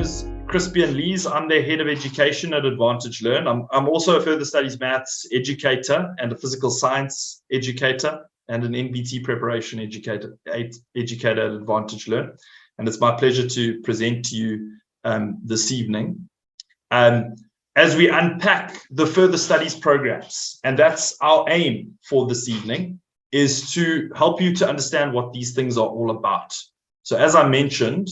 is Crispian Lees. I'm the head of education at Advantage Learn. I'm also a further studies maths educator and a physical science educator and an NBT preparation educator at Advantage Learn. And it's my pleasure to present to you this evening as we unpack the further studies programs. And that's our aim for this evening, is to help you to understand what these things are all about. So as I mentioned,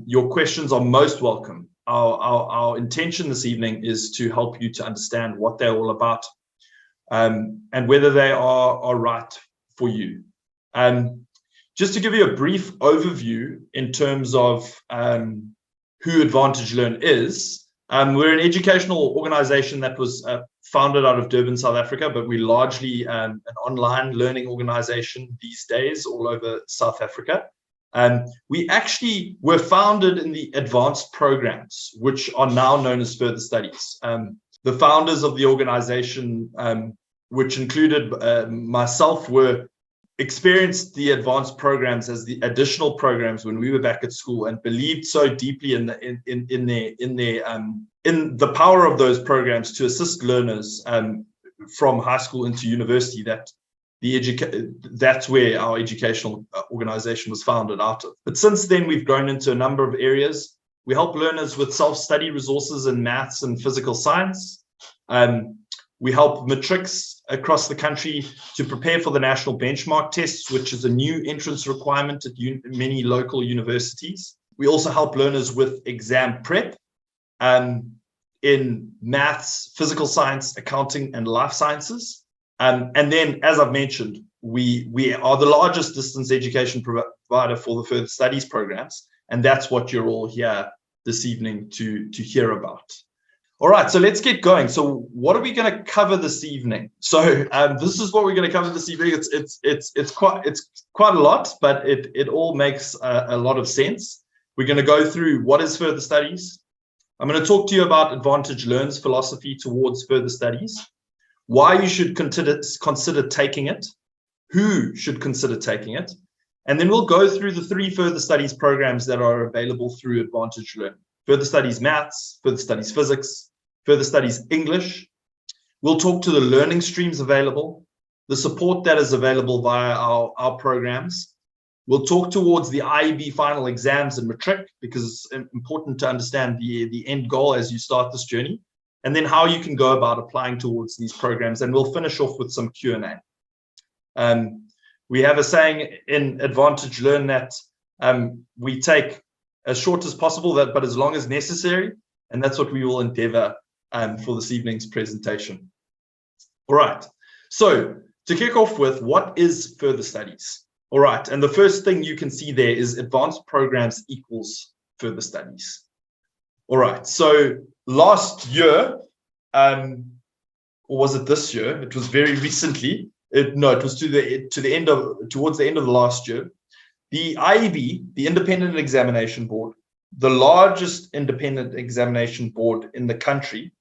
your questions are most welcome. Our intention this evening is to help you to understand what they're all about and whether they are right for you. Just to give you a brief overview in terms of who Advantage Learn is, we're an educational organization that was founded out of Durban, South Africa, but we're largely an online learning organization these days all over South Africa. We actually were founded in the advanced programs, which are now known as further studies. The founders of the organization, which included myself, experienced the advanced programs as the additional programs when we were back at school, and believed so deeply in the power of those programs to assist learners from high school into university that that's where our educational organization was founded out of. But since then, we've grown into a number of areas. We help learners with self-study resources in maths and physical science. We help matrics across the country to prepare for the national benchmark tests, which is a new entrance requirement at many local universities. We also help learners with exam prep in maths, physical science, accounting, and life sciences. And then, as I've mentioned, we are the largest distance education provider for the further studies programs, and that's what you're all here this evening to hear about. All right, so let's get going. So what are we going to cover this evening? So this is what we're going to cover this evening. It's quite a lot, but it all makes a lot of sense. We're going to go through what is further studies. I'm going to talk to you about Advantage Learn's philosophy towards further studies, why you should consider taking it, who should consider taking it, and then we'll go through the 3 further studies programs that are available through Advantage Learn. Further studies maths, further studies physics, further studies English. We'll talk to the learning streams available, the support that is available via our programs. We'll talk towards the IEB final exams and matric, because it's important to understand the end goal as you start this journey, and then how you can go about applying towards these programs. And we'll finish off with some Q&A. We have a saying in Advantage Learn that we take as short as possible, but as long as necessary. And that's what we will endeavor for this evening's presentation. All right. So to kick off with, what is further studies? All right. And the first thing you can see there is advanced programs equals further studies. All right. So last year, or was it this year? It was very recently. It was towards the end of the last year. The IEB, the Independent Examination Board, the largest independent examination board in the country,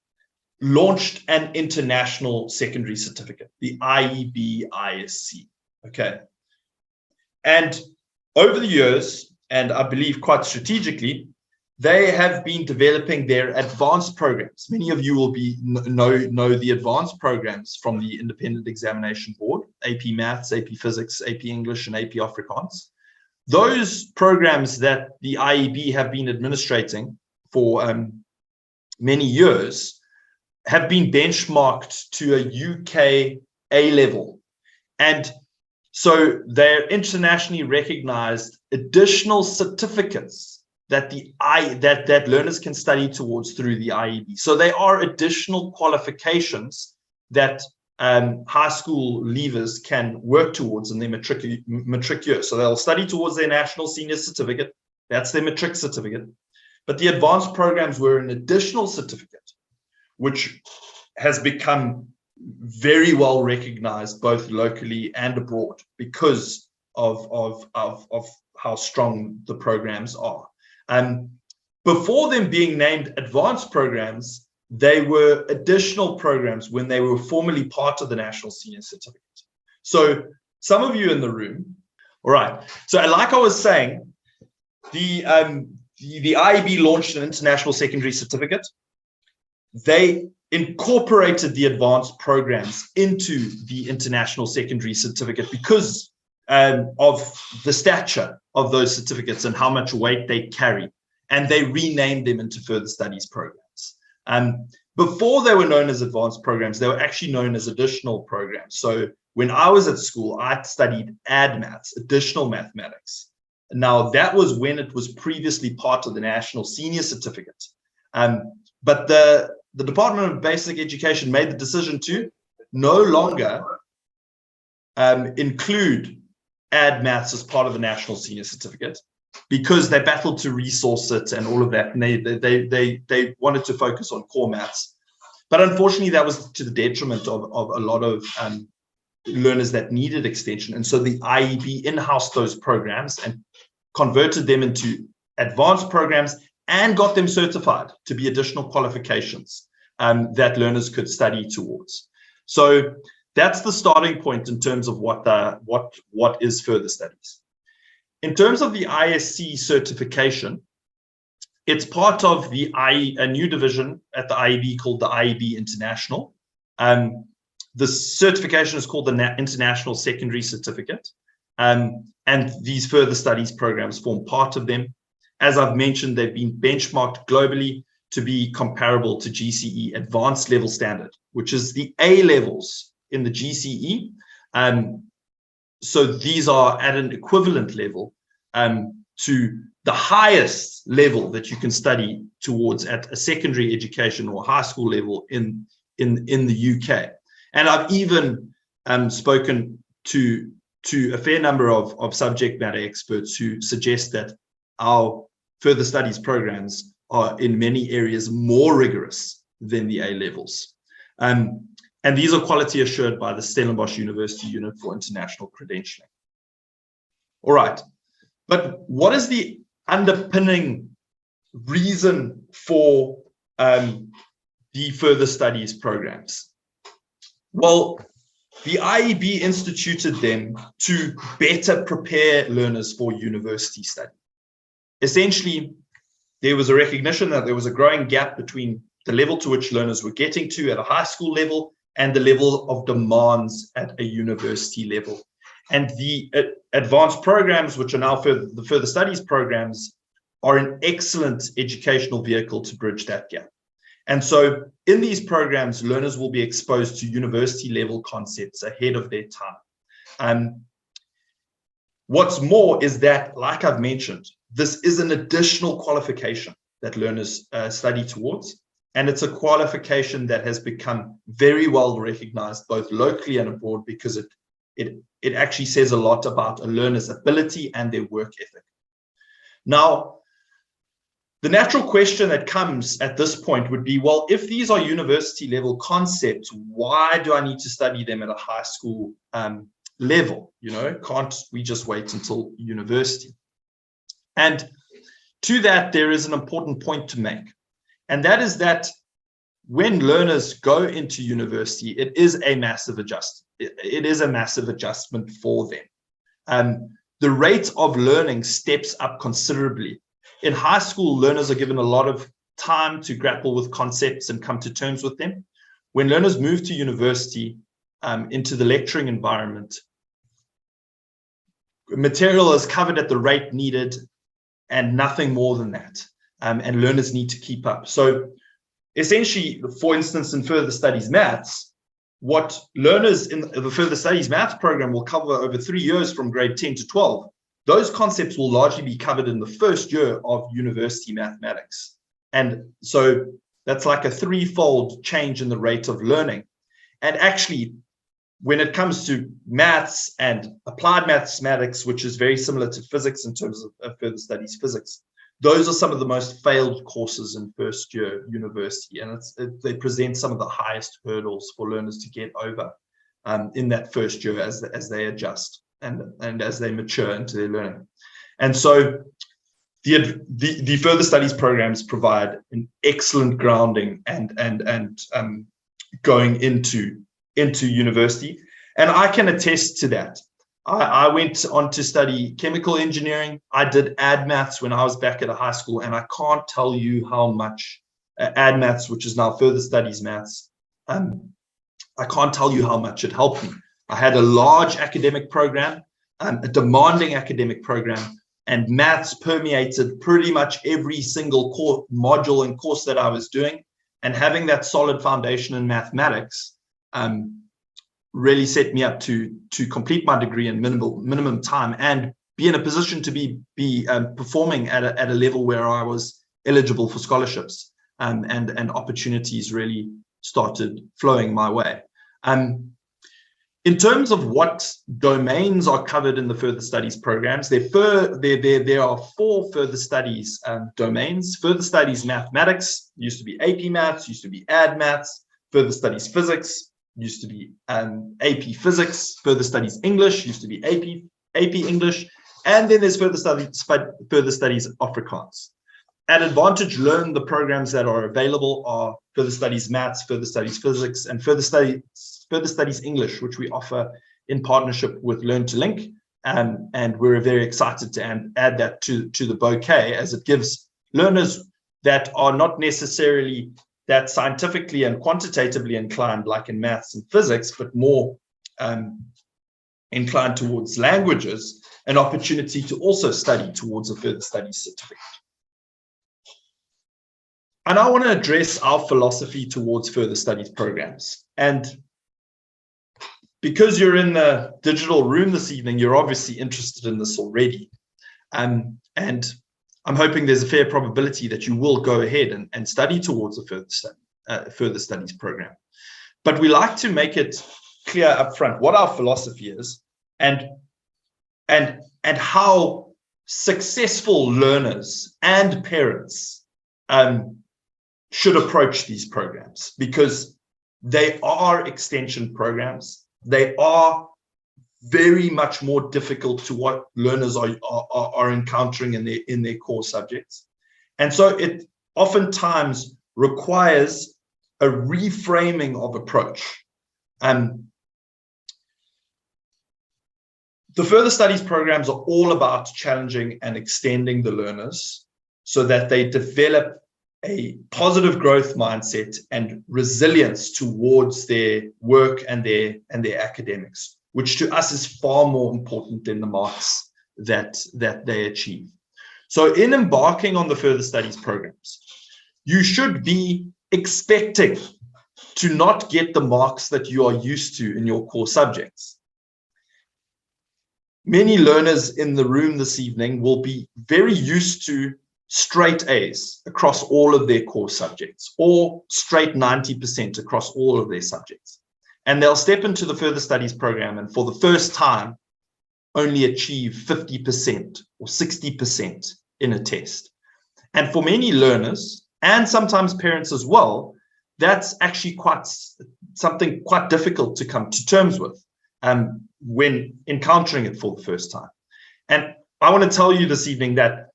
launched an international secondary certificate, the IEB ISC. Okay. And over the years, and I believe quite strategically, they have been developing their advanced programs. Many of you will know the advanced programs from the Independent Examination Board: AP Maths, AP Physics, AP English, and AP Afrikaans. Those programs that the IEB have been administrating for many years have been benchmarked to a UK A level. And so they're internationally recognized additional certificates that that learners can study towards through the IEB. So they are additional qualifications that high school leavers can work towards in their matric year. So they'll study towards their national senior certificate. That's their matric certificate. But the advanced programs were an additional certificate, which has become very well recognized both locally and abroad because of how strong the programs are. Before them being named advanced programs, they were additional programs when they were formerly part of the National Senior Certificate. So some of you in the room, all right. So like I was saying, the the IEB launched an international secondary certificate. They incorporated the advanced programs into the international secondary certificate because of the stature of those certificates and how much weight they carry. And they renamed them into further studies programs. Before they were known as advanced programs, they were actually known as additional programs. So when I was at school, I studied ADMATS, additional mathematics. Now, that was when it was previously part of the National Senior Certificate. But the Department of Basic Education made the decision to no longer include ADMATS as part of the National Senior Certificate because they battled to resource it and all of that. And they wanted to focus on core maths. But unfortunately, that was to the detriment of a lot of learners that needed extension. And so the IEB in-housed those programs and converted them into advanced programs and got them certified to be additional qualifications that learners could study towards. So that's the starting point in terms of what is further studies. In terms of the ISC certification, it's part of a new division at the IEB called the IEB International. The certification is called the International Secondary Certificate. And these further studies programs form part of them. As I've mentioned, they've been benchmarked globally to be comparable to GCE Advanced Level Standard, which is the A levels in the GCE. So these are at an equivalent level to the highest level that you can study towards at a secondary education or high school level in the UK. And I've even spoken to a fair number of subject matter experts who suggest that our further studies programs are in many areas more rigorous than the A levels. And these are quality assured by the Stellenbosch University Unit for International Credentialing. All right, but what is the underpinning reason for the further studies programs? Well, the IEB instituted them to better prepare learners for university study. Essentially, there was a recognition that there was a growing gap between the level to which learners were getting to at a high school level and the level of demands at a university level. And the advanced programs, which are now the further studies programs, are an excellent educational vehicle to bridge that gap. And so in these programs, learners will be exposed to university level concepts ahead of their time. What's more is that, like I've mentioned, this is an additional qualification that learners study towards. And it's a qualification that has become very well recognized both locally and abroad because it actually says a lot about a learner's ability and their work ethic. Now, the natural question that comes at this point would be, well, if these are university level concepts, why do I need to study them at a high school level? You know, can't we just wait until university? And to that, there is an important point to make. And that is that when learners go into university, it is a massive adjustment. It is a massive adjustment for them. The rate of learning steps up considerably. In high school, learners are given a lot of time to grapple with concepts and come to terms with them. When learners move to university, into the lecturing environment, material is covered at the rate needed and nothing more than that. And learners need to keep up. So essentially, for instance, in further studies maths, what learners in the further studies maths program will cover over 3 years from grade 10 to 12, those concepts will largely be covered in the first year of university mathematics. And so that's like a threefold change in the rate of learning. And actually, when it comes to maths and applied mathematics, which is very similar to physics in terms of further studies physics, those are some of the most failed courses in first year university. And they present some of the highest hurdles for learners to get over in that first year as they adjust and as they mature into their learning. And so the further studies programs provide an excellent grounding and going into university. And I can attest to that. I went on to study chemical engineering. I did ad maths when I was back at a high school, and I can't tell you how much ad maths, which is now further studies maths, I can't tell you how much it helped me. I had a large academic program, a demanding academic program, and maths permeated pretty much every single core module and course that I was doing. And having that solid foundation in mathematics really set me up to complete my degree in minimum time and be in a position to be performing at a level where I was eligible for scholarships, and opportunities really started flowing my way. In terms of what domains are covered in the further studies programs, there are 4 further studies domains. Further studies mathematics, used to be AP maths, used to be ad maths. Further studies physics, used to be AP physics. Further studies English, used to be AP English. And then there's further studies Afrikaans. At Advantage Learn, the programs that are available are further studies maths, further studies physics, and further studies English, which we offer in partnership with Learn to Link. And we're very excited to add that to the bouquet, as it gives learners that are not necessarily that scientifically and quantitatively inclined, like in maths and physics, but more inclined towards languages, an opportunity to also study towards a further studies certificate. And I want to address our philosophy towards further studies programs. And because you're in the digital room this evening, you're obviously interested in this already. And I'm hoping there's a fair probability that you will go ahead and study towards a further studies program. But we like to make it clear up front what our philosophy is and how successful learners and parents should approach these programs, because they are extension programs. They are very much more difficult to what learners are encountering in their core subjects. And so it oftentimes requires a reframing of approach. The further studies programs are all about challenging and extending the learners so that they develop a positive growth mindset and resilience towards their work and their academics, which to us is far more important than the marks that they achieve. So in embarking on the further studies programs, you should be expecting to not get the marks that you are used to in your core subjects. Many learners in the room this evening will be very used to straight A's across all of their core subjects, or straight 90% across all of their subjects. And they'll step into the further studies program and for the first time only achieve 50% or 60% in a test. And for many learners, and sometimes parents as well, that's actually something quite difficult to come to terms with when encountering it for the first time. And I want to tell you this evening that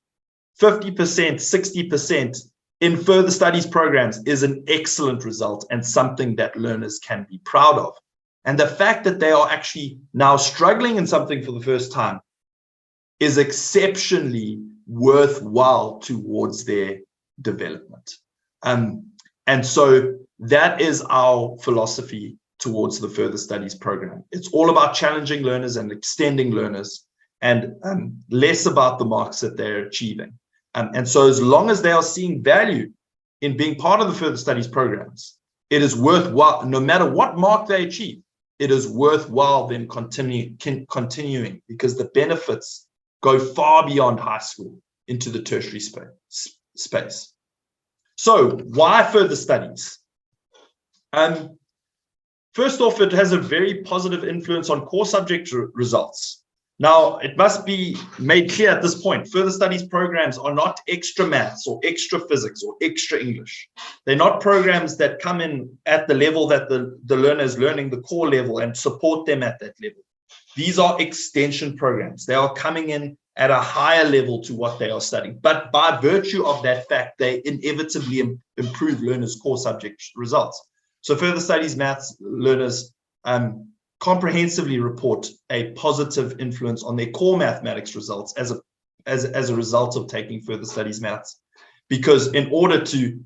50%, 60% in further studies programs is an excellent result and something that learners can be proud of. And the fact that they are actually now struggling in something for the first time is exceptionally worthwhile towards their development. And so that is our philosophy towards the further studies program. It's all about challenging learners and extending learners, and less about the marks that they're achieving. And so as long as they are seeing value in being part of the further studies programs, it is worthwhile, no matter what mark they achieve, it is worthwhile them continuing, because the benefits go far beyond high school into the tertiary space. So why further studies? First off, it has a very positive influence on core subject results. Now, it must be made clear at this point, further studies programs are not extra maths or extra physics or extra English. They're not programs that come in at the level that the learner is learning, the core level, and support them at that level. These are extension programs. They are coming in at a higher level to what they are studying. But by virtue of that fact, they inevitably improve learners' core subject results. So further studies maths learners comprehensively report a positive influence on their core mathematics results as a result of taking further studies maths. Because in order to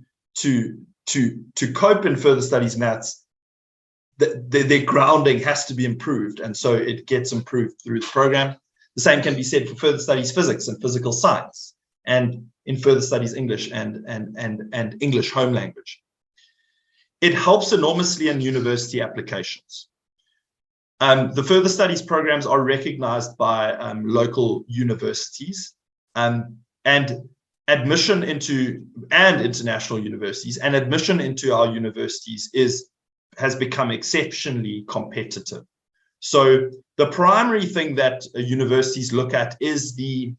cope in further studies maths, their grounding has to be improved, and so it gets improved through the program. The same can be said for further studies physics and physical science, and in further studies English and English home language. It helps enormously in university applications. The further studies programs are recognized by local universities, and admission into international universities, and admission into our universities has become exceptionally competitive. So the primary thing that universities look at is the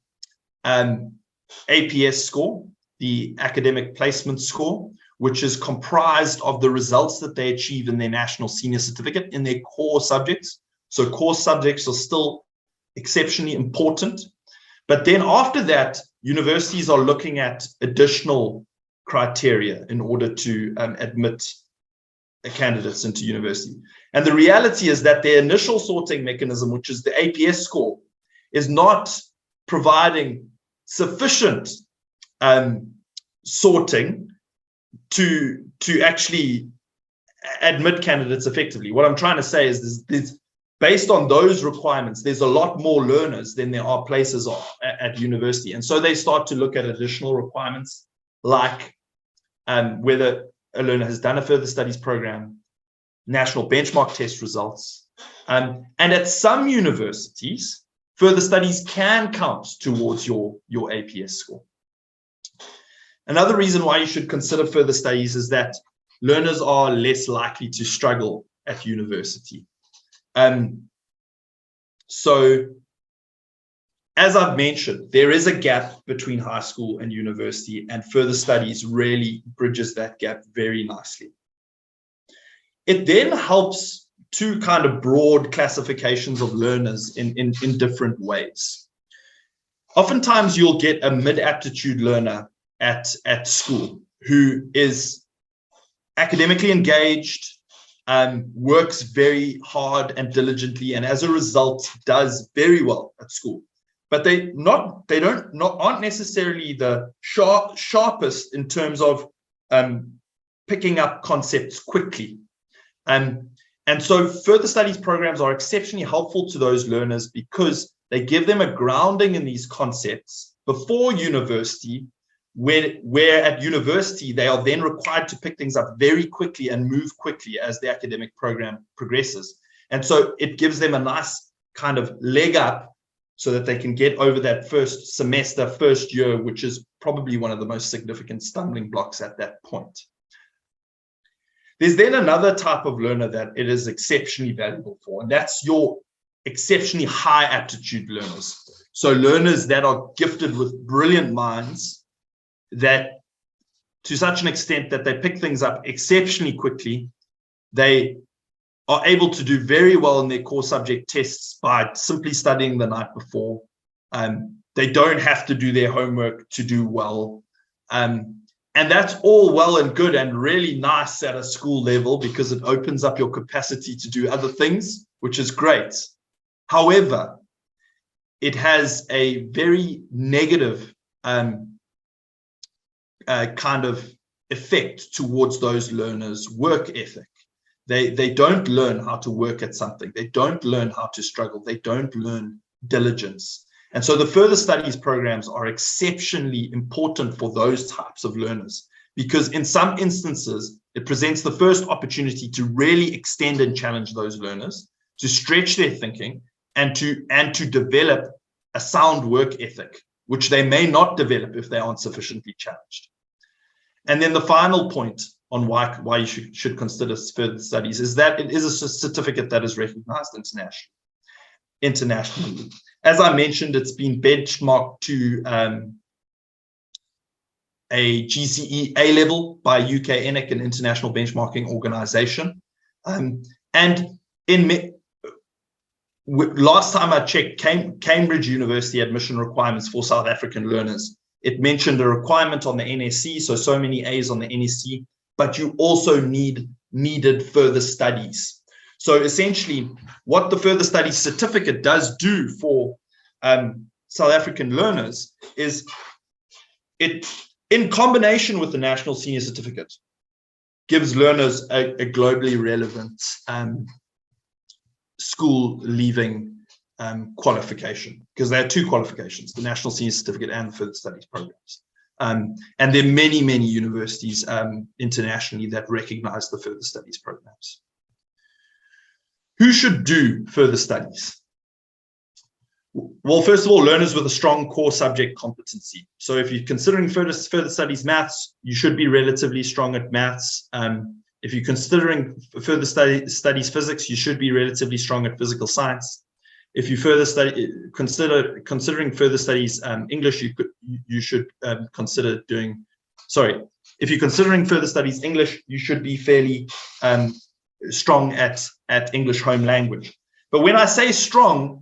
APS score, the academic placement score, which is comprised of the results that they achieve in their national senior certificate in their core subjects. So core subjects are still exceptionally important. But then after that, universities are looking at additional criteria in order to admit candidates into university. And the reality is that their initial sorting mechanism, which is the APS score, is not providing sufficient sorting to actually admit candidates effectively. What I'm trying to say is there's based on those requirements, there's a lot more learners than there are places at university. And so they start to look at additional requirements like whether a learner has done a further studies program, national benchmark test results. And at some universities, further studies can count towards your APS score. Another reason why you should consider further studies is that learners are less likely to struggle at university. So, as I've mentioned, there is a gap between high school and university, and further studies really bridges that gap very nicely. It then helps two kind of broad classifications of learners in different ways. Oftentimes, you'll get a mid-aptitude learner at school who is academically engaged, works very hard and diligently, and as a result does very well at school. But they aren't necessarily the sharpest in terms of picking up concepts quickly. And so further studies programs are exceptionally helpful to those learners because they give them a grounding in these concepts before university, where at university, they are then required to pick things up very quickly and move quickly as the academic program progresses. And so it gives them a nice kind of leg up so that they can get over that first semester, first year, which is probably one of the most significant stumbling blocks at that point. There's then another type of learner that it is exceptionally valuable for, and that's your exceptionally high aptitude learners. So learners that are gifted with brilliant minds, that to such an extent that they pick things up exceptionally quickly. They are able to do very well in their core subject tests by simply studying the night before. They don't have to do their homework to do well. And that's all well and good and really nice at a school level because it opens up your capacity to do other things, which is great. However, it has a very negative kind of effect towards those learners' work ethic. They don't learn how to work at something. They don't learn how to struggle. They don't learn diligence. And so the further studies programs are exceptionally important for those types of learners because in some instances, it presents the first opportunity to really extend and challenge those learners, to stretch their thinking and to develop a sound work ethic, which they may not develop if they aren't sufficiently challenged. And then the final point on why you should consider further studies is that it is a certificate that is recognized internationally. As I mentioned, it's been benchmarked to a GCE A level by UK ENIC, an international benchmarking organization. Last time I checked Cambridge University admission requirements for South African learners, it mentioned a requirement on the NSC, so many A's on the NSC, but you also needed further studies. So essentially, what the further studies certificate does do for South African learners is it, in combination with the National Senior Certificate, gives learners a globally relevant school leaving qualification, because there are two qualifications, the National Senior Certificate and the Further Studies programs. And there are many, many universities internationally that recognize the further studies programs. Who should do further studies? Well, first of all, learners with a strong core subject competency. So if you're considering further studies maths, you should be relatively strong at maths. If you're considering further studies physics, you should be relatively strong at physical science. If you considering further studies English, you should consider doing. Sorry, if you're considering further studies English, you should be fairly strong at English home language. But when I say strong,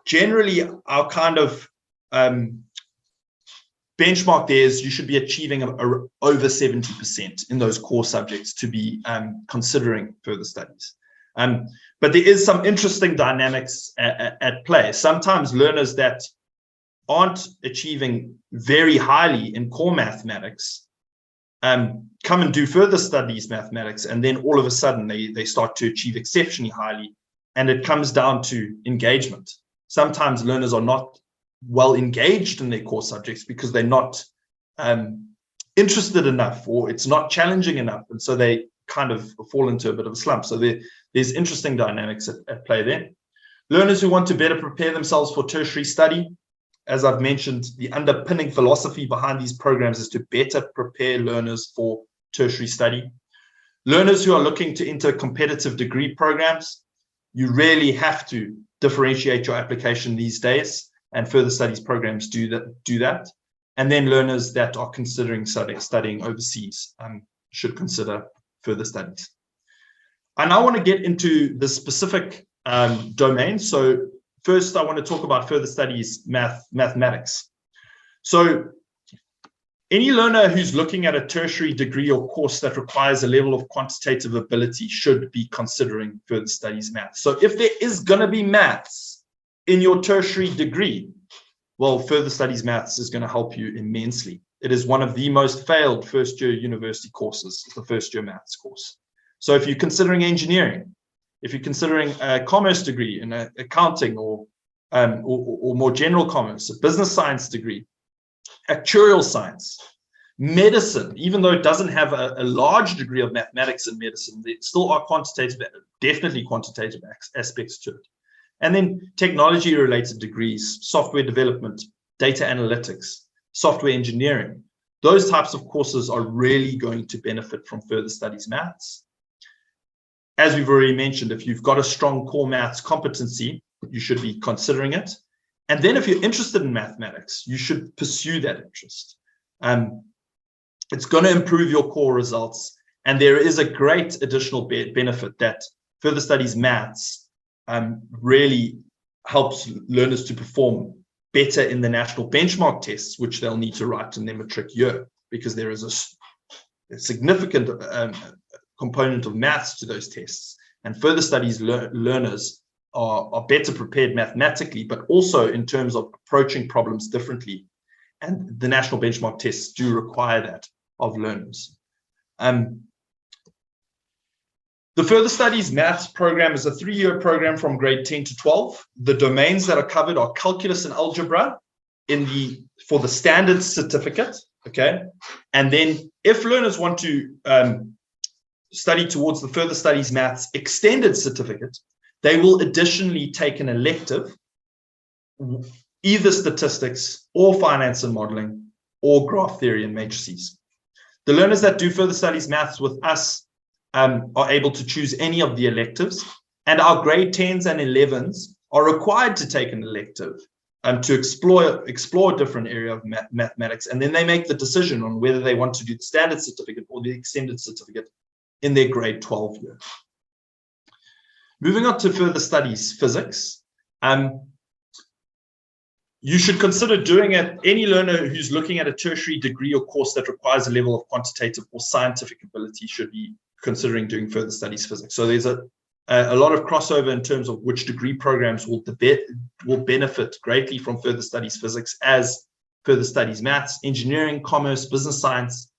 generally our kind of benchmark there is you should be achieving over 70% in those core subjects to be considering further studies. But there is some interesting dynamics at play. Sometimes learners that aren't achieving very highly in core mathematics come and do further studies mathematics, and then all of a sudden they start to achieve exceptionally highly, and it comes down to engagement. Sometimes learners are not well engaged in their core subjects because they're not interested enough, or it's not challenging enough, and so they kind of fall into a bit of a slump. So there's interesting dynamics at play there. Learners who want to better prepare themselves for tertiary study, as I've mentioned, the underpinning philosophy behind these programs is to better prepare learners for tertiary study. Learners who are looking to enter competitive degree programs, you really have to differentiate your application these days, and further studies programs do that. And then learners that are considering studying overseas should consider further studies. I now want to get into the specific domains. So first, I want to talk about further studies mathematics. So any learner who's looking at a tertiary degree or course that requires a level of quantitative ability should be considering further studies maths. So if there is going to be maths in your tertiary degree, well, further studies maths is going to help you immensely. It is one of the most failed first-year university courses, the first-year maths course. So if you're considering engineering, if you're considering a commerce degree in accounting or more general commerce, a business science degree, actuarial science, medicine, even though it doesn't have a large degree of mathematics in medicine, there still are definitely quantitative aspects to it. And then technology-related degrees, software development, data analytics, software engineering. Those types of courses are really going to benefit from further studies maths. As we've already mentioned, if you've got a strong core maths competency, you should be considering it. And then if you're interested in mathematics, you should pursue that interest. It's going to improve your core results. And there is a great additional benefit that further studies maths really helps learners to perform better in the national benchmark tests, which they'll need to write in their matric year, because there is a significant component of maths to those tests. And further studies learners are better prepared mathematically, but also in terms of approaching problems differently. And the national benchmark tests do require that of learners. The further studies maths program is a 3-year program from grade 10 to 12. The domains that are covered are calculus and algebra for the standard certificate, okay? And then if learners want to study towards the further studies maths extended certificate, they will additionally take an elective, either statistics or finance and modeling or graph theory and matrices. The learners that do further studies maths with us are able to choose any of the electives, and our grade 10s and 11s are required to take an elective to explore a different area of mathematics, and then they make the decision on whether they want to do the standard certificate or the extended certificate in their grade 12 year. Moving on to further studies physics, you should consider doing it. Any learner who's looking at a tertiary degree or course that requires a level of quantitative or scientific ability should be considering doing further studies physics. So there's a lot of crossover in terms of which degree programs will benefit greatly from further studies physics as further studies maths, engineering, commerce, business science,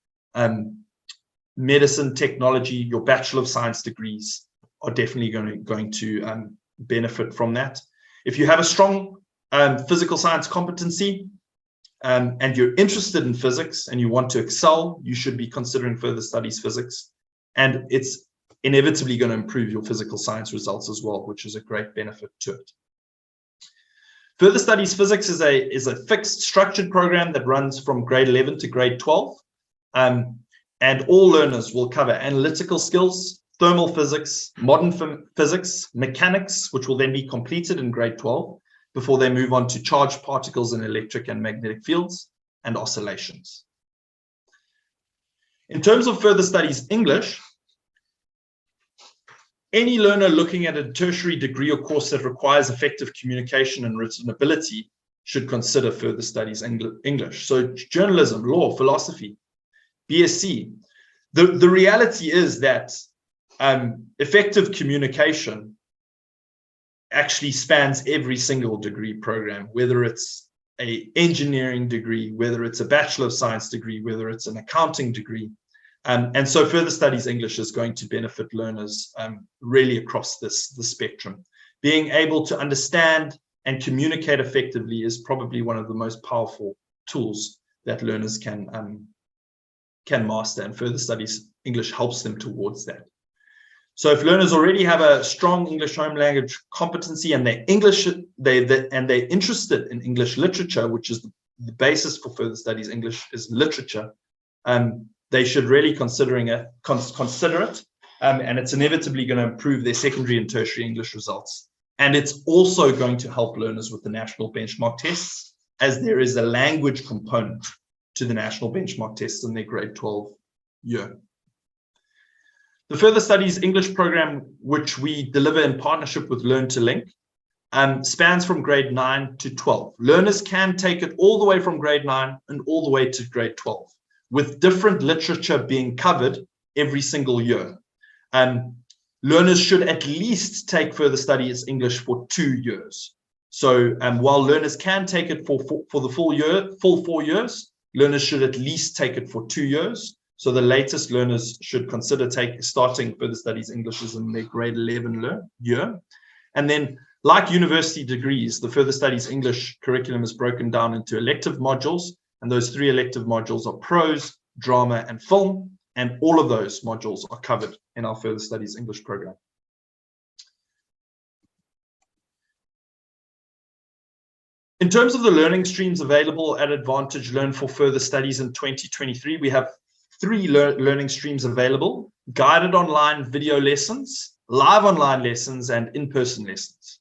medicine, technology. Your Bachelor of Science degrees are definitely going to benefit from that. If you have a strong physical science competency and you're interested in physics and you want to excel, you should be considering further studies physics. And it's inevitably going to improve your physical science results as well, which is a great benefit to it. Further studies physics is a fixed structured program that runs from grade 11 to grade 12. And all learners will cover analytical skills, thermal physics, modern physics, mechanics, which will then be completed in grade 12 before they move on to charged particles in electric and magnetic fields and oscillations. In terms of further studies English, any learner looking at a tertiary degree or course that requires effective communication and written ability should consider further studies English. So journalism, law, philosophy, BSc. The reality is that effective communication actually spans every single degree program, whether it's an engineering degree, whether it's a Bachelor of Science degree, whether it's an accounting degree. And so further studies English is going to benefit learners really across the spectrum. Being able to understand and communicate effectively is probably one of the most powerful tools that learners can master, and further studies English helps them towards that. So if learners already have a strong English home language competency and they're interested in English literature, which is the basis for further studies English is literature, they should really consider it, and it's inevitably going to improve their secondary and tertiary English results. And it's also going to help learners with the national benchmark tests, as there is a language component to the national benchmark tests in their grade 12 year. The further studies English program, which we deliver in partnership with Learn to Link, spans from grade 9 to 12. Learners can take it all the way from grade 9 and all the way to grade 12, with different literature being covered every single year. Learners should at least take further studies English for 2 years. So while learners can take it for the full 4 years, learners should at least take it for 2 years. So the latest learners should consider starting further studies English is in their grade 11 year. And then, like university degrees, the further studies English curriculum is broken down into elective modules, and those 3 elective modules are prose, drama, and film, and all of those modules are covered in our further studies English program. In terms of the learning streams available at Advantage Learn for Further Studies in 2023, we have 3 learning streams available: guided online video lessons, live online lessons, and in-person lessons.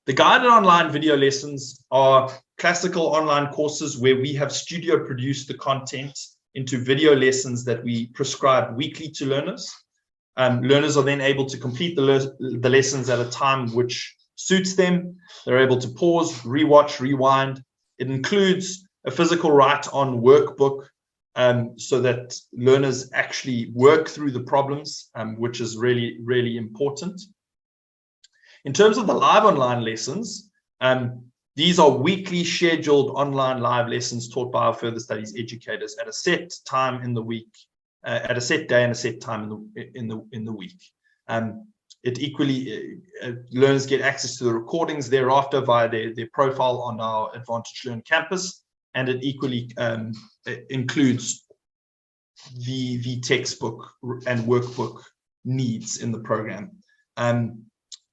The guided online video lessons are classical online courses where we have studio produced the content into video lessons that we prescribe weekly to learners. Learners are then able to complete the lessons at a time which suits them. They're able to pause, rewatch, rewind. It includes a physical write-on workbook so that learners actually work through the problems, which is really, really important. In terms of the live online lessons, these are weekly scheduled online live lessons taught by our further studies educators at a set time in the week, at a set day and a set time in the week. It equally, learners get access to the recordings thereafter via their profile on our Advantage Learn campus, and it equally includes the textbook and workbook needs in the program.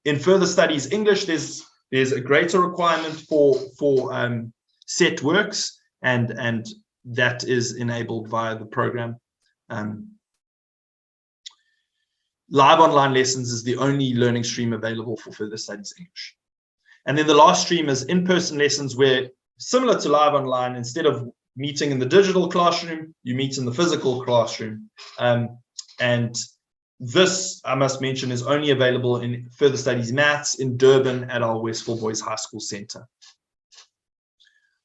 In further studies English, there's a greater requirement for set works, and that is enabled via the program. Live online lessons is the only learning stream available for further studies English. And then the last stream is in-person lessons, where, similar to live online, instead of meeting in the digital classroom, you meet in the physical classroom. And this, I must mention, is only available in further studies maths in Durban at our Westville Boys High School Center.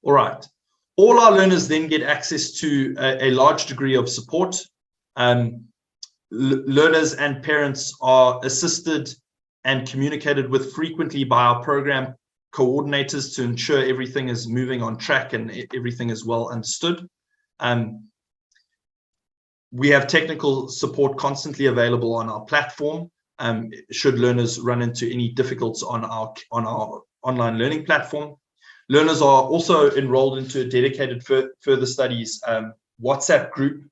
All right. All our learners then get access to a large degree of support. Learners and parents are assisted and communicated with frequently by our program coordinators to ensure everything is moving on track and everything is well understood. We have technical support constantly available on our platform, should learners run into any difficulties on our online learning platform. Learners are also enrolled into a dedicated further studies WhatsApp group,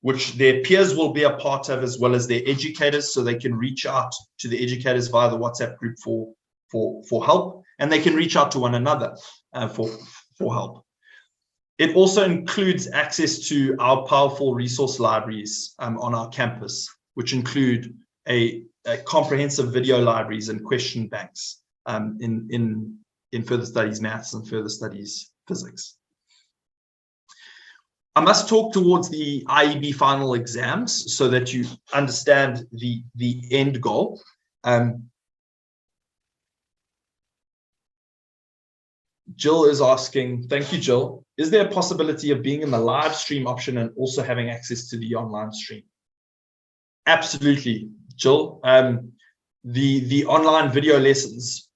which their peers will be a part of, as well as their educators, so they can reach out to the educators via the WhatsApp group for help, and they can reach out to one another for help. It also includes access to our powerful resource libraries on our campus, which include a comprehensive video libraries and question banks in further studies maths and further studies physics. I must talk towards the IEB final exams so that you understand the end goal. Jill is asking, thank you, Jill. Is there a possibility of being in the live stream option and also having access to the online stream? Absolutely, Jill. The online video lessons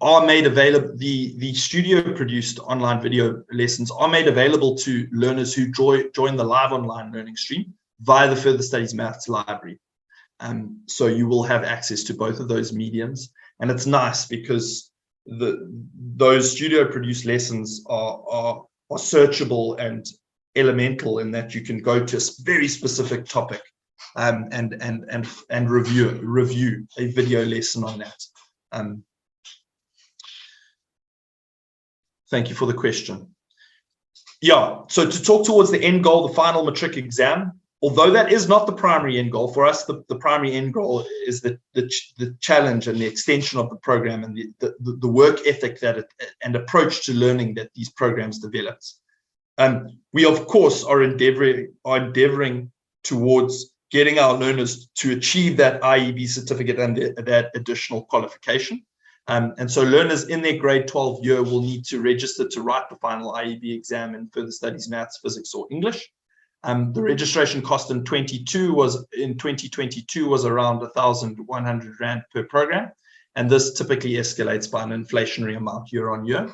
are made available. The studio produced online video lessons are made available to learners who join the live online learning stream via the Further Studies Maths library. So you will have access to both of those mediums, and it's nice because those studio produced lessons are searchable and elemental in that you can go to a very specific topic and review a video lesson on that. Thank you for the question. Yeah, so to talk towards the end goal, the final matric exam, although that is not the primary end goal for us, the primary end goal is the challenge and the extension of the program and the work ethic and approach to learning that these programs developed. We of course are endeavoring towards getting our learners to achieve that IEB certificate and that additional qualification. And so learners in their grade 12 year will need to register to write the final IEB exam in further studies, maths, physics, or English. The registration cost in 2022 was around 1,100 Rand per program, and this typically escalates by an inflationary amount year on year.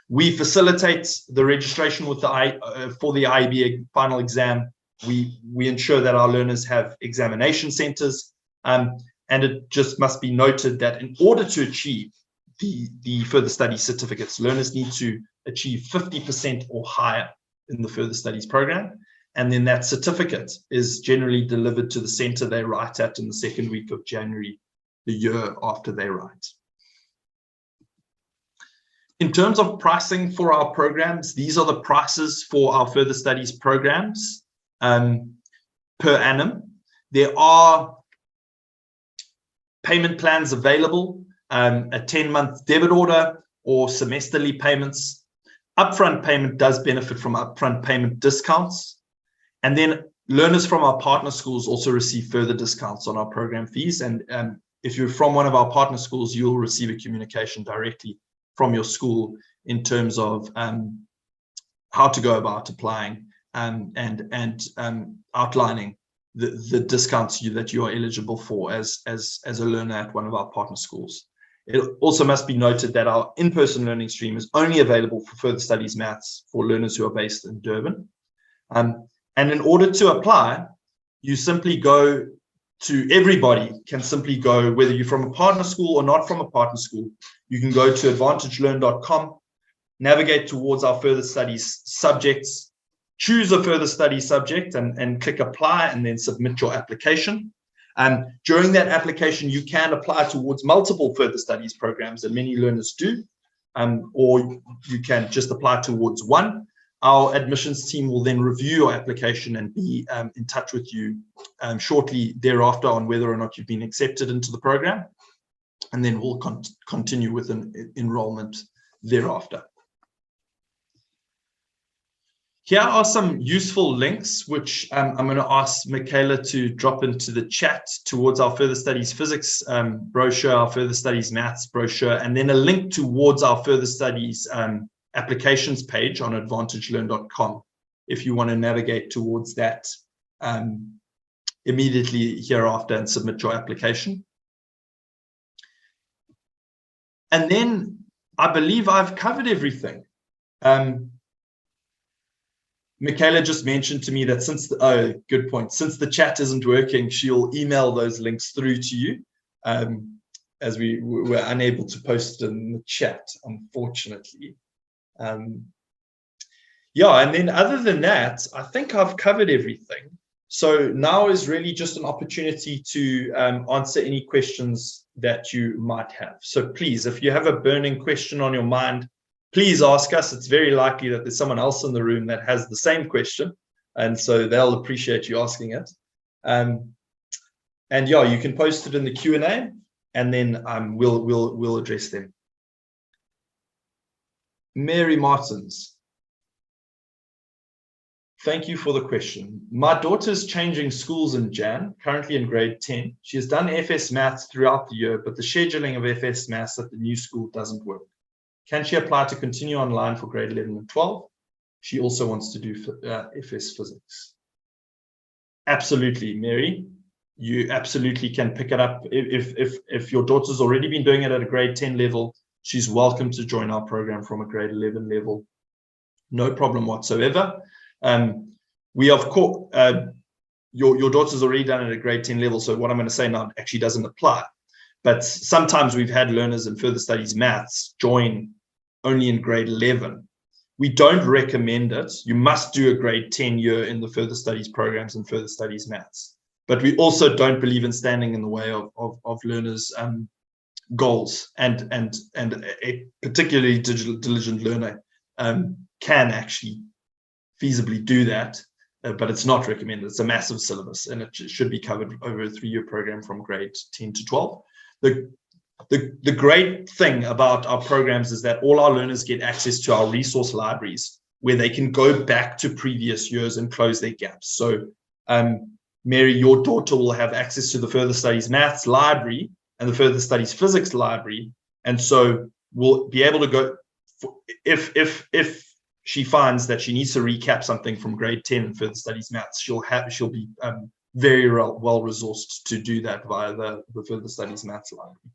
We facilitate the registration with for the IEB final exam. We ensure that our learners have examination centers, and it just must be noted that in order to achieve the further study certificates, learners need to achieve 50% or higher in the further studies program, and then that certificate is generally delivered to the center they write at in the second week of January, the year after they write. In terms of pricing for our programs, these are the prices for our further studies programs per annum. There are payment plans available, a 10-month debit order or semesterly payments. Upfront payment does benefit from upfront payment discounts. And then learners from our partner schools also receive further discounts on our program fees. And if you're from one of our partner schools, you'll receive a communication directly from your school in terms of how to go about applying and outlining the discounts that you are eligible for as a learner at one of our partner schools. It also must be noted that our in-person learning stream is only available for further studies maths for learners who are based in Durban. And in order to apply, you simply go to, everybody can simply go, whether you're from a partner school or not from a partner school, you can go to advantagelearn.com, navigate towards our further studies subjects, choose a further studies subject and click apply, and then submit your application. During that application, you can apply towards multiple further studies programs, and many learners do, or you can just apply towards one. Our admissions team will then review your application and be in touch with you shortly thereafter on whether or not you've been accepted into the program, and then we'll continue with an enrollment thereafter. Here are some useful links, which I'm going to ask Michaela to drop into the chat towards our further studies physics brochure, our further studies maths brochure, and then a link towards our further studies applications page on advantagelearn.com if you want to navigate towards that immediately hereafter and submit your application. And then I believe I've covered everything. Michaela just mentioned to me that good point. Since the chat isn't working, she'll email those links through to you, as we were unable to post it in the chat, unfortunately. Yeah, and then other than that, I think I've covered everything. So now is really just an opportunity to answer any questions that you might have. So please, if you have a burning question on your mind, please ask us. It's very likely that there's someone else in the room that has the same question, and so they'll appreciate you asking it. And yeah, you can post it in the Q&A, and then we'll address them. Mary Martins, thank you for the question. My daughter's changing schools in Jan, currently in grade 10. She has done FS Maths throughout the year, but the scheduling of FS Maths at the new school doesn't work. Can she apply to continue online for grade 11 and 12? She also wants to do FS Physics. Absolutely, Mary. You absolutely can pick it up. If your daughter's already been doing it at a grade 10 level, she's welcome to join our program from a grade 11 level. No problem whatsoever. We, of course, your daughter's already done it at a grade 10 level, so what I'm going to say now actually doesn't apply. But sometimes we've had learners in further studies maths join only in grade 11. We don't recommend it. You must do a grade 10 year in the further studies programs and further studies maths. But we also don't believe in standing in the way of learners' goals, and a particularly diligent learner can actually feasibly do that, but it's not recommended. It's a massive syllabus, and it should be covered over a 3-year program from grade 10 to 12. The great thing about our programs is that all our learners get access to our resource libraries, where they can go back to previous years and close their gaps. So Mary, your daughter will have access to the further studies maths library and the further studies physics library, and so we'll be able to go if she finds that she needs to recap something from grade 10 in further studies maths, she'll be very well resourced to do that via the further studies maths library.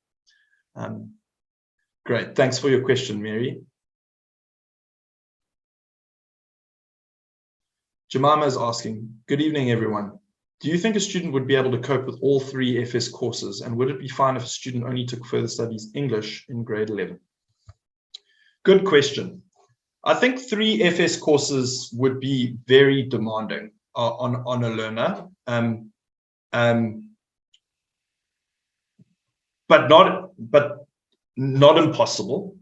Great, thanks for your question, Mary. Jemima is asking, good evening, everyone. Do you think a student would be able to cope with all 3 FS courses, and would it be fine if a student only took further studies English in grade 11? Good question. I think 3 FS courses would be very demanding on a learner, but not impossible.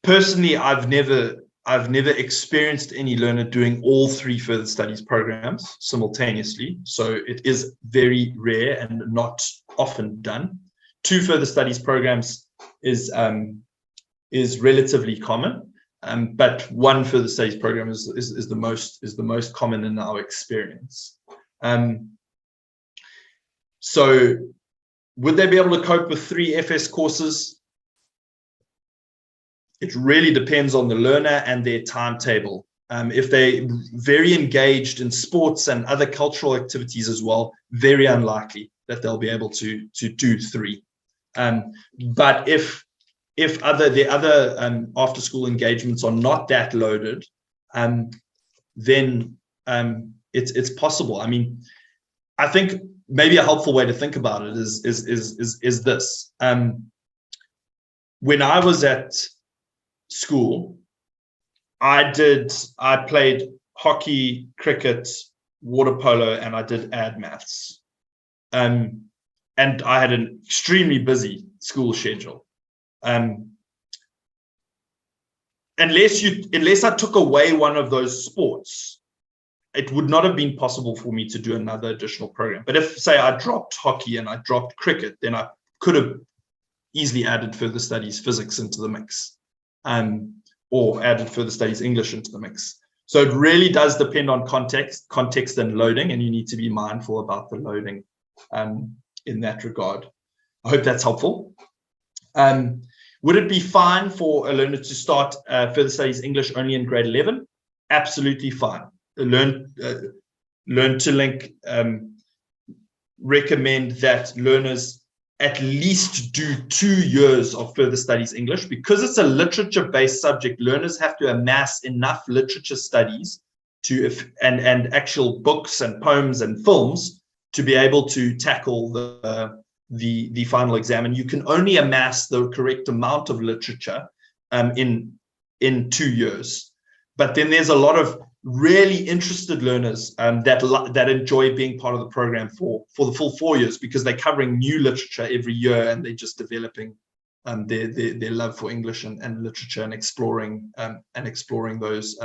Personally, I've never experienced any learner doing all 3 further studies programs simultaneously, so it is very rare and not often done. 2 further studies programs is relatively common, but 1 further studies program is the most common in our experience. So would they be able to cope with 3 FS courses? It really depends on the learner and their timetable. If they're very engaged in sports and other cultural activities as well, very unlikely that they'll be able to do 3. But if the other after school engagements are not that loaded, then it's possible. I mean, I think maybe a helpful way to think about it is this. When I was at school, I played hockey, cricket, water polo, and I did ad maths. And I had an extremely busy school schedule. Unless I took away one of those sports, it would not have been possible for me to do another additional program. But if, say, I dropped hockey and I dropped cricket, then I could have easily added further studies physics into the mix, or added further studies English into the mix. So it really does depend on context and loading, and you need to be mindful about the loading in that regard. I hope that's helpful. Would it be fine for a learner to start further studies English only in grade 11? Absolutely fine. Learn to Link recommend that learners at least do 2 years of further studies English. Because it's a literature-based subject, learners have to amass enough literature studies and actual books and poems and films to be able to tackle the final exam. And you can only amass the correct amount of literature in 2 years. But then there's a lot of really interested learners that enjoy being part of the program for the full 4 years, because they're covering new literature every year, and they're just developing their love for English and literature, and exploring those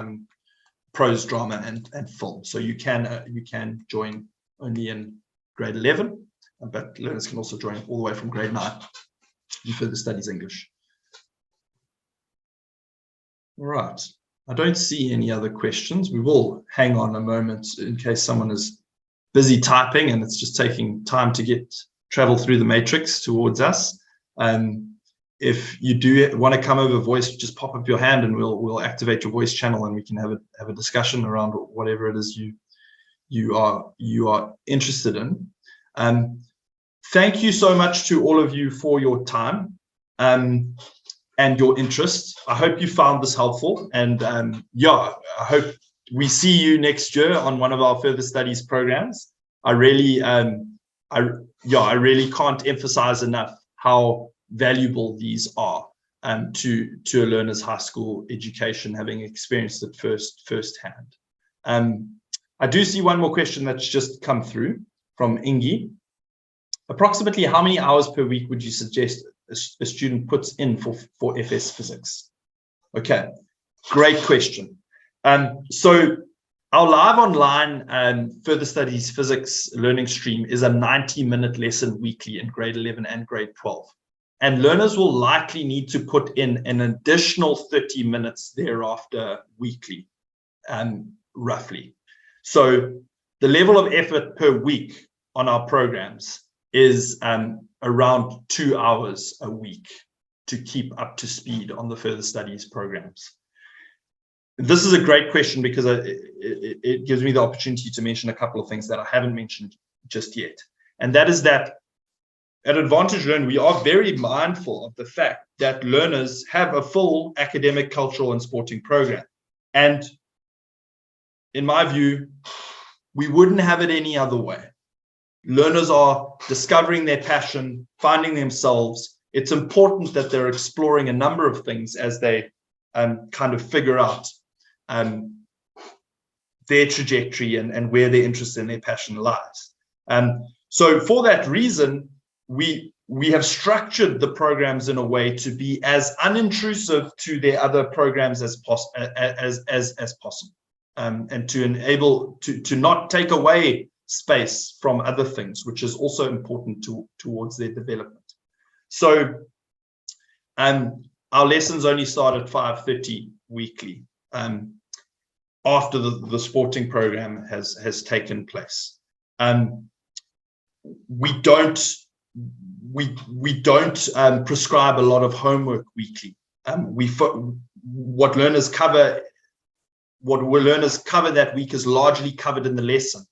prose, drama, and film. So you can join only in grade 11, but learners can also join all the way from grade 9 in further studies English. All right. I don't see any other questions. We will hang on a moment in case someone is busy typing and it's just taking time to travel through the matrix towards us. If you do want to come over voice, just pop up your hand and we'll activate your voice channel, and we can have a discussion around whatever it is you are interested in. Thank you so much to all of you for your time and your interest. I hope you found this helpful, and I hope we see you next year on one of our further studies programs. I really can't emphasize enough how valuable these are to a learner's high school education, having experienced it firsthand. I do see one more question that's just come through from Ingi. Approximately how many hours per week would you suggest a student puts in for FS physics? Okay, great question. So our live online further studies physics learning stream is a 90-minute lesson weekly in grade 11 and grade 12. And learners will likely need to put in an additional 30 minutes thereafter weekly, roughly. So the level of effort per week on our programs is around 2 hours a week to keep up to speed on the further studies programs. This is a great question because it gives me the opportunity to mention a couple of things that I haven't mentioned just yet. And that is that at Advantage Learn, we are very mindful of the fact that learners have a full academic, cultural, and sporting program. And in my view, we wouldn't have it any other way. Learners are discovering their passion, finding themselves. It's important that they're exploring a number of things as they kind of figure out their trajectory and where their interest and their passion lies. So for that reason, we have structured the programs in a way to be as unintrusive to their other programs as possible, and to enable to not take away space from other things, which is also important towards their development. So our lessons only start at 5:30 weekly after the sporting program has taken place. We don't prescribe a lot of homework weekly. What learners cover that week is largely covered in the lesson.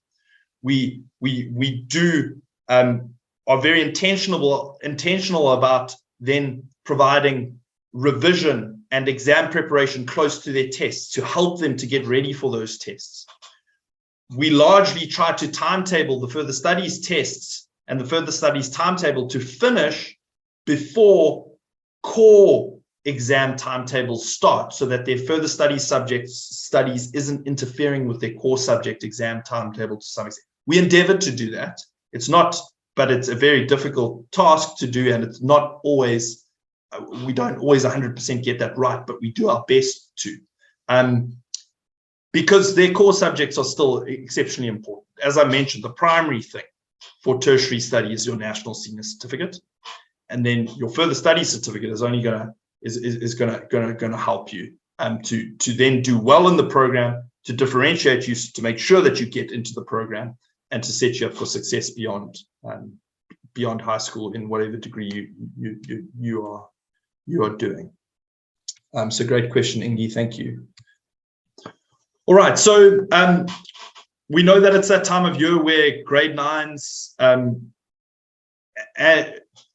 We are very intentional about then providing revision and exam preparation close to their tests to help them to get ready for those tests. We largely try to timetable the further studies tests and the further studies timetable to finish before core exam timetables start, so that their further studies isn't interfering with their core subject exam timetable to some extent. We endeavored to do that. It's a very difficult task to do, and it's not always, we don't always 100% get that right, but we do our best to. Because their core subjects are still exceptionally important. As I mentioned, the primary thing for tertiary study is your national senior certificate, and then your further study certificate is only going to help you to then do well in the program, to differentiate you, to make sure that you get into the program, and to set you up for success beyond high school in whatever degree you are doing. So great question, Ingi. Thank you. All right, so we know that it's that time of year where grade 9s are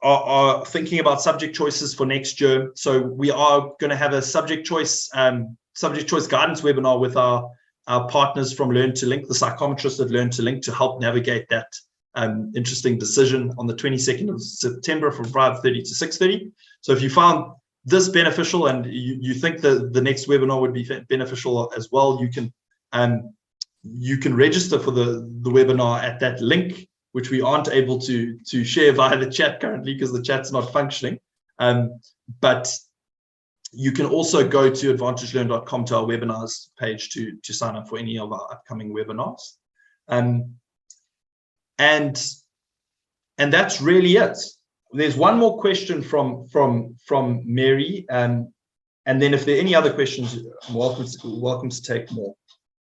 are thinking about subject choices for next year. So we are going to have a subject choice guidance webinar with our partners from Learn to Link, the psychometrists at Learn to Link, to help navigate that interesting decision on the 22nd of September from 5:30 to 6:30. So if you found this beneficial and you think that the next webinar would be beneficial as well, you can register for the webinar at that link, which we aren't able to share via the chat currently because the chat's not functioning. But you can also go to advantagelearn.com to our webinars page to sign up for any of our upcoming webinars. And that's really it. There's one more question from Mary, and then if there are any other questions, I'm welcome to take more.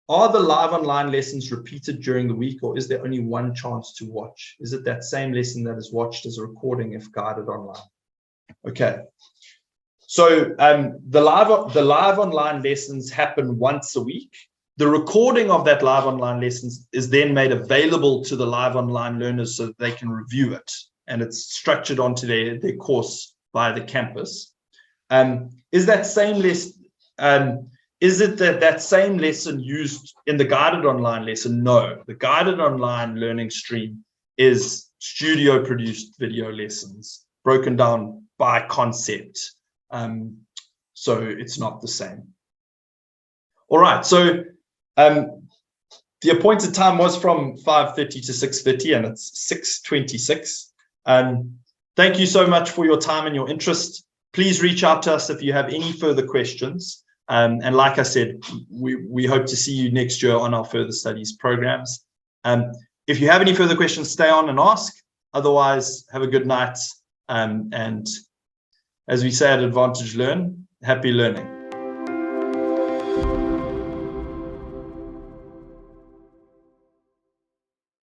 Are the live online lessons repeated during the week, or is there only one chance to watch? Is it that same lesson that is watched as a recording if guided online? Okay. So the live online lessons happen once a week. The recording of that live online lessons is then made available to the live online learners so that they can review it, and it's structured onto their course via the campus. Is that same lesson? Is it that same lesson used in the guided online lesson? No, the guided online learning stream is studio produced video lessons broken down by concept. So it's not the same. All right, so the appointed time was from 5:30 to 6:30, and it's 6:26. Thank you so much for your time and your interest. Please reach out to us if you have any further questions. And like I said, we hope to see you next year on our further studies programs. If you have any further questions, stay on and ask. Otherwise, have a good night. And as we say at Advantage Learn, happy learning.